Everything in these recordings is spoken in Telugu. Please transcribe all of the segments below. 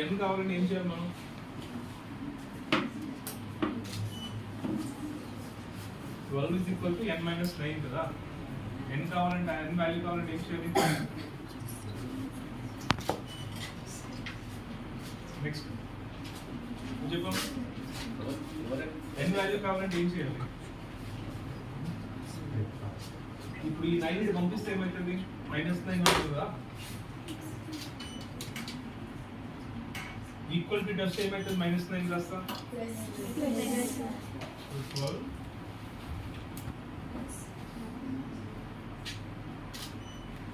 ఎన్ని కావాలని ఏం చేయాలి మనం? Twelve is equal to n minus 9 కదా. n కావాలంటే n వాల్యూ కావాలంటే ఏం చేయాలి? నెక్స్ట్ చెప్పండి, n వాల్యూ కావాలంటే ఏం చేయాలి? ఇప్పుడు ఈ 9 పంపిస్తే ఏమవుతుంది? -9 అవుతుంది కదా. ఈక్వల్ టు డస్ట్ ఏమవుతుంది? -9 రాస్తా.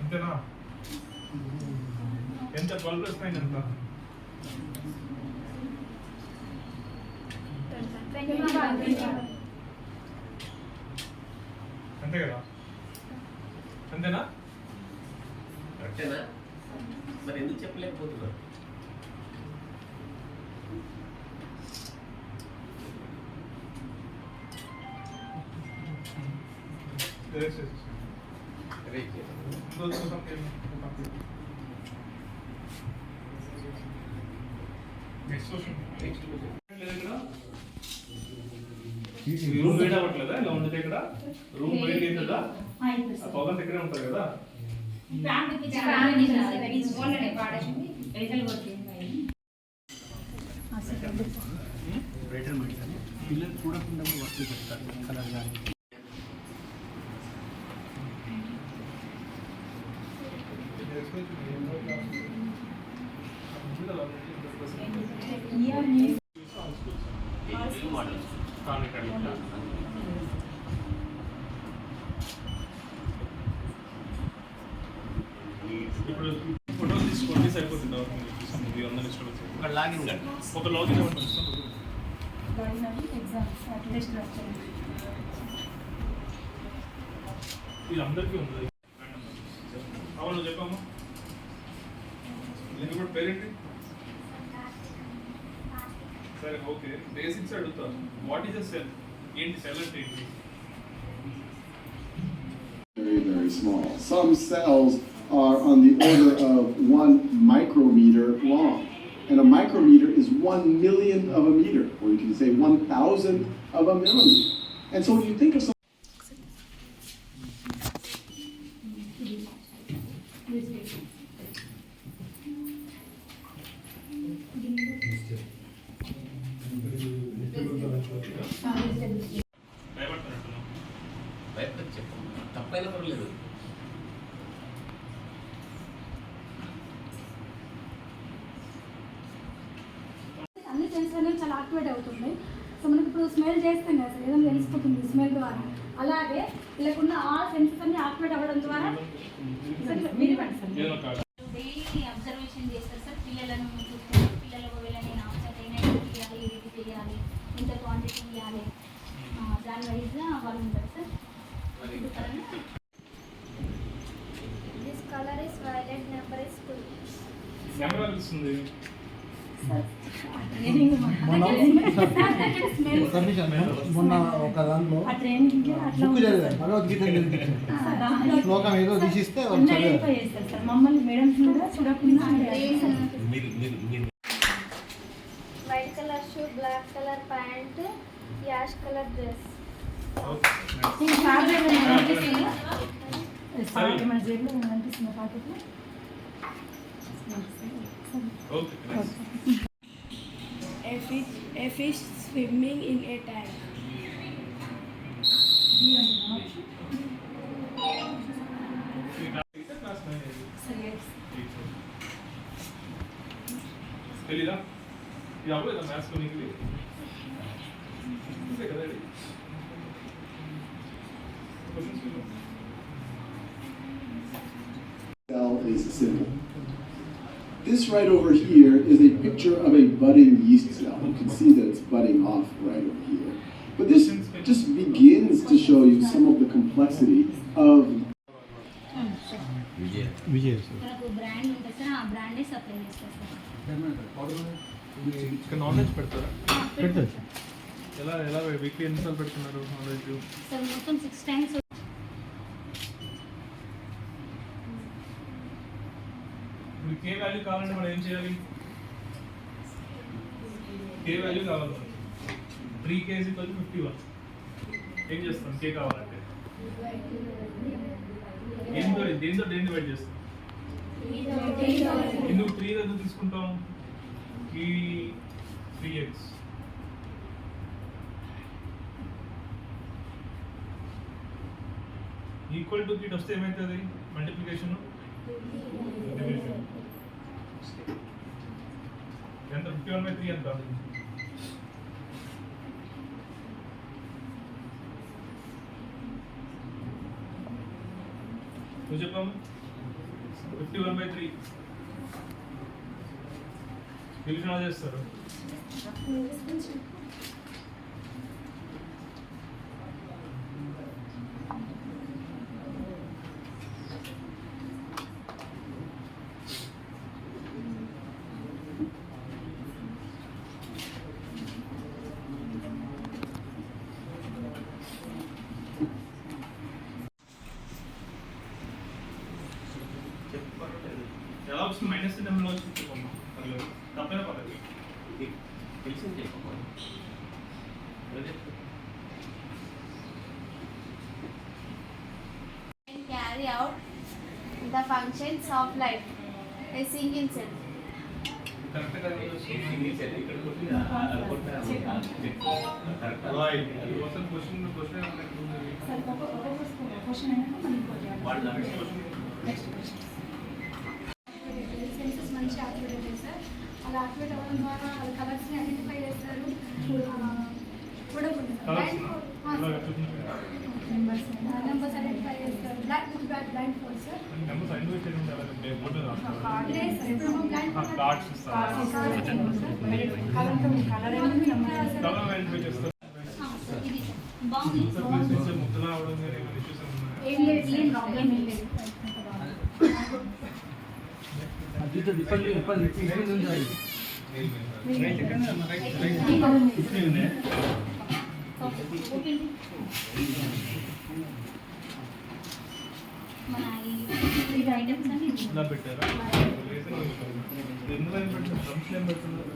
అంతేనా? ఎంత? 12 + 9 ఎంత? 20. అంతే కదా? అంతేనా? కరెక్టేనా? మరి ఎందుకు చెప్పలేకపోతున్నారు? రూమ్ వేడి అవ్వట్లేదా? ఇలా ఉండదు ఇక్కడ రూమ్ వేడి అవుతుందా? పొగంత ఇక్కడే ఉంటుంది కదా. పిల్లలు చూడకుండా వర్క్ చెప్తారు కలర్ కానీ. ఇప్పుడు ఫోటోలు తీసుకోండి సరిపోతుంది. ఒక లాగిన్ వీళ్ళందరికీ ఉంది. అవును చెప్పమ్మా. నేను కూడా పేరేంటి? సరే ఓకే, బేసిక్స్ అడుగుతా. What is a cell? ఏంటి సెల్ అంటే ఏంటి? Very small. Some cells are on the order of 1 micrometer long. And a micrometer is 1 millionth of a meter, or you can say 1,000th of a millimeter. And so when you think of something తప్పైనా పర్లేదు. అన్ని సెన్స్ అనేవి చాలా యాక్టివేట్ అవుతుంది. సో మనకి ఇప్పుడు స్మెల్ చేస్తాం కదా సార్, ఏదైనా తెలిసిపోతుంది స్మెల్ ద్వారా. అలాగే వీళ్ళకున్న ఆ సెన్సెస్ అన్ని యాక్టివేట్ అవ్వడం ద్వారా డైలీ అబ్జర్వేషన్ చేస్తారు సార్. పిల్లలను చూస్తారు. పిల్లలు ఒకవేళ నేను ఆన్సర్ అయినా చేయాలి, ఇది చేయాలి, ఇంత క్వాంటిటీ ఇవ్వాలి, దాని వైజ్గా వాళ్ళు ఉంటారు sir. This color is violet, number is 2. Camera ఇస్తుంది. మొన్న ఒక దాంట్లో బుక్ చదివారు, భగవద్గీత శ్లోకం ఏదో తీసిస్తే మమ్మల్ని మేడమ్స్ కూడా చూడకుండా White color shoe, black color pant, yash color dress. మన జేబులో కనిపిస్తున్న ప్యాకెట్లో A fish swimming in a tank. తెలీదా ఇది అవ్వలేదా మ్యాథ్స్ కొనికి ఇదే కదా ఇది Cell is simple. This right over here is a picture of a budding yeast cell. You can see that it's budding off right over here. But this just begins to show you some of the complexity of Vijay sir మనకు బ్రాండ్ ఉంటుంది సార్, ఆ బ్రాండే సప్లై చేస్తారు సార్. ఇక్కడ నాన్ వెజ్ పెడతారా పెడతారు సార్. ఎలా ఎలా వీక్లీ ఎన్నిసార్లు పెడుతున్నారు నాన్ వెజ్ సార్ మొత్తం 6 times ఇప్పుడు కే వాల్యూ కావాలంటే మనం ఏం చేయాలి కే వాల్యూ కావాలి 3k = 51 ఏం చేస్తాం కే కావాలంటే దేంతో దేని డివైడ్ చేస్తాం ఎందుకు 3 ఎందుకు తీసుకుంటాం ఈ 3x ఈక్వల్ టు కిట్ వస్తే ఏమవుతుంది మల్టిప్లికేషన్ ఎంత 51/3 ఎంత నువ్వు చెప్పాము 51/3 డివిజన్ ఎలా చేస్తారు ఎలా వస్తుంది మైనస్ నెంబర్లో వచ్చి చెప్పమ్మా పర్లేదు తప్పైనా పర్లేదు And carry out the functions of life. A single cell. కరెక్ట్గా క్వశ్చన్ సెన్సెస్ మంచి యాక్టివేట్ అవుతాయి సార్. అలా యాక్టివేట్ అవ్వడం ద్వారా వాళ్ళ కలర్స్ని ఐడెంటిఫై చేస్తారు. కూడా నెంబర్స్ ఐడెంటిఫై చేస్తారు. Blind fold sir. ఇది బాగుంది. ముద్దలా అవడం కానీ ఏమైనా issues ఉన్నాయా? ఏం లేదు ప్రాబ్లం ఏం లేదు. అద్భుత ఇబ్బంది ఉంది అది. మన ఈ ఐటమ్స్ అన్ని ఇలా పెట్టారా ఎందుకు పెట్టారు డ్రమ్స్ ఏం పెడుతున్నారు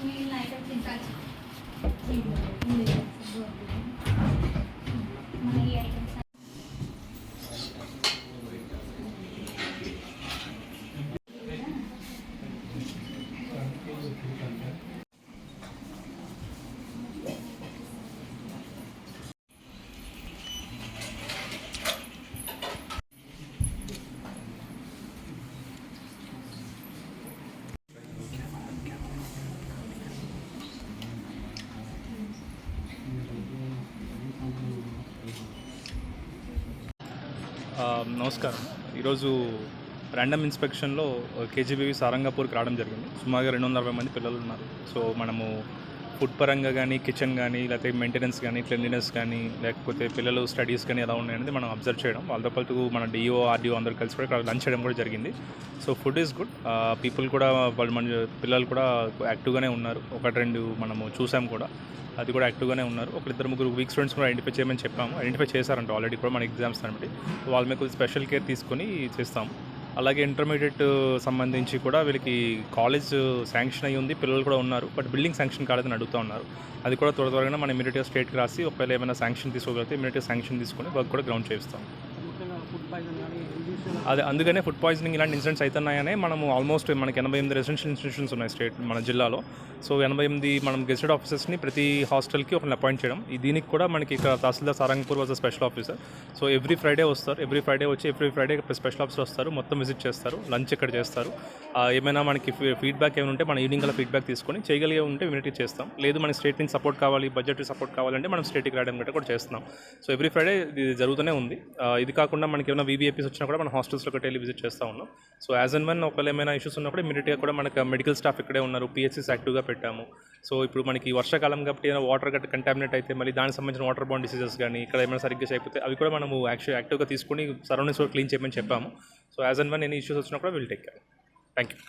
మిగిలిన ఐటమ్స్ ఇంకా మన ఈ ఐటమ్స్ నమస్కారం. ఈరోజు ర్యాండమ్ ఇన్స్పెక్షన్లో కేజీబీవీ సారంగపూర్కి రావడం జరిగింది. సుమారుగా 240 మంది పిల్లలు ఉన్నారు. సో మనము ఫుడ్ పరంగా కానీ కిచెన్ కానీ లేకపోతే మెయింటెనెన్స్ కానీ క్లెన్లీనెస్ కానీ లేకపోతే పిల్లలు స్టడీస్ కానీ ఎలా ఉన్నాయనేది మనం అబ్జర్వ్ చేయడం, వాళ్ళతో పాటు మన డిఓ ఆర్డిఓ అందరూ కలిసి కూడా ఇక్కడ లంచ్ చేయడం కూడా జరిగింది. So food is good. People కూడా వాళ్ళు మన పిల్లలు కూడా యాక్టివ్గానే ఉన్నారు. 1-2 మనము చూసాం కూడా, అది కూడా యాక్టివ్గానే ఉన్నారు. 1-2-3 వీక్ స్టూడెంట్స్ కూడా ఐడెంటిఫై చేయమని చెప్పాము. ఐడెంటిఫై చేశారంట ఆల్రెడీ కూడా మన ఎగ్జామ్స్ బట్టి. వాళ్ళ మీద కొద్దిగా స్పెషల్ కేర్ తీసుకొని చేస్తాము. అలాగే ఇంటర్మీడియట్ సంబంధించి కూడా వీళ్ళకి కాలేజ్ శాంక్షన్ అయ్యి ఉంది, పిల్లలు కూడా ఉన్నారు. బట్ బిల్డింగ్ శాంక్షన్ కాలేదని అడుగుతూ ఉన్నారు. అది కూడా త్వరగా మనం ఇమీడియట్గా స్టేట్కి రాసి ఒకవేళ ఏమైనా శాంక్షన్ తీసుకోగలిగితే ఇమీడియట్గా శాంక్షన్ తీసుకొని వర్క్ కూడా గ్రౌండ్ చేయిస్తాం. ముఖ్యంగా ఫుడ్ పాయిజన్ కానీ అదే అందుకనే ఫుడ్ పాయిజనింగ్ ఇలాంటి ఇన్సిడెంట్స్ అవుతున్నాయనే మనము ఆల్మోస్ట్ మనకి 88 రెసిడెన్షియల్ ఇన్స్టిట్యూషన్స్ ఉన్నాయి స్టేట్ మన జిల్లాలో. సో 88 మనం గెస్టెడ్ ఆఫీసర్స్ని ప్రతి హాస్టల్కి ఒకరిని అపాయింట్ చేయడం. దీనికి కూడా మనకి ఇక్కడ tahsildar Sarangpur was special officer. So every Friday వస్తారు, ఎవ్రీ ఫ్రైడే స్పెషల్ ఆఫీసర్ వస్తారు, మొత్తం విజిట్ చేస్తారు, లంచ్ ఇక్కడ చేస్తారు. ఏమైనా మనకి ఫీడ్బ్యాక్ ఏమైనా ఉంటే మన ఈవినింగ్ అలా ఫీడ్బ్యాక్ తీసుకొని చేయగలిగే ఉంటే ఇమీడియట్గా చేస్తాం. లేదు మనకి స్టేట్ నుంచి సపోర్ట్ కావాలి, బడ్జెట్ సపోర్ట్ కావాలంటే మనం స్టేట్కి రావడం గట్రా కూడా చేస్తున్నాం. సో ఎవ్రీ ఫ్రైడే ఇది జరుగుతూనే ఉంది. ఇది కాకుండా మనకి ఏమైనా VVIPs వచ్చినా కూడా మన హాస్టల్స్లో ఒకటి వెళ్ళి విజిట్ చేస్తూ ఉన్నాం. సో యాజ్ అండ్ వన్ ఒకవేళ ఏమైనా ఇష్యూస్ ఉన్నప్పుడు ఇమీడియట్గా కూడా మనకు మెడికల్ స్టాఫ్ ఇక్కడే ఉన్నారు, PHCs యాక్టివ్గా పెట్టాము. సో ఇప్పుడు మనకి వర్షాకాలం కాబట్టి ఏమైనా వాటర్ గట్ట కంటామినేట్ అయితే మళ్ళీ దానికి సంబంధించిన వాటర్ బాండ్ డిసీజెస్ కానీ ఇక్కడ ఏమైనా సరిగ్గా చేయకపోతే అవి కూడా మనము యాక్టివ్గా తీసుకొని సరౌండింగ్స్ కూడా క్లీన్ చేయమని చెప్పాము. So as and one any issues వచ్చినా కూడా will take care. Thank you.